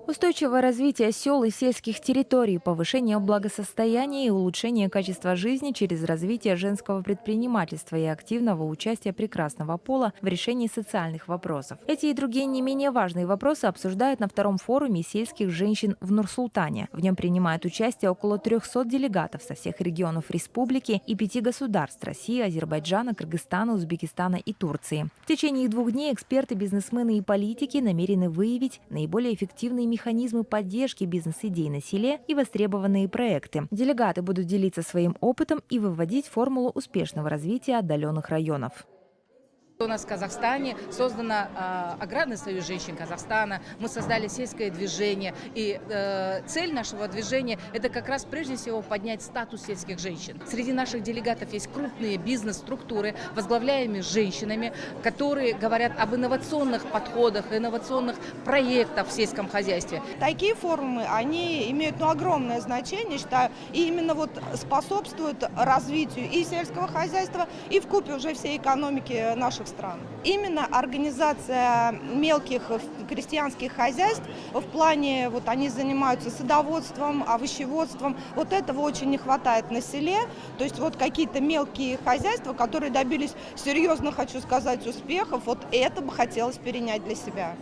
Устойчивое развитие сел и сельских территорий, повышение благосостояния и улучшение качества жизни через развитие женского предпринимательства и активного участия прекрасного пола в решении социальных вопросов. Эти и другие не менее важные вопросы обсуждают на втором форуме сельских женщин в Нур-Султане. В нем принимают участие около 300 делегатов со всех регионов республики и 5 государств – России, Азербайджана, Кыргызстана, Узбекистана и Турции. В течение 2 дней эксперты, бизнесмены и политики намерены выявить наиболее эффективные механизмы поддержки бизнес-идей на селе и востребованные проекты. Делегаты будут делиться своим опытом и выводить формулу успешного развития отдаленных районов. У нас в Казахстане создано Аграрный союз женщин Казахстана, мы создали сельское движение. И цель нашего движения – это как раз прежде всего поднять статус сельских женщин. Среди наших делегатов есть крупные бизнес-структуры, возглавляемые женщинами, которые говорят об инновационных подходах, инновационных проектах в сельском хозяйстве. Такие форумы, они имеют огромное значение, считаю, и именно способствуют развитию и сельского хозяйства, и вкупе уже всей экономики наших стран. Именно организация мелких крестьянских хозяйств в плане, они занимаются садоводством, овощеводством, этого очень не хватает на селе. То есть какие-то мелкие хозяйства, которые добились серьезно, хочу сказать, успехов, это бы хотелось перенять для себя.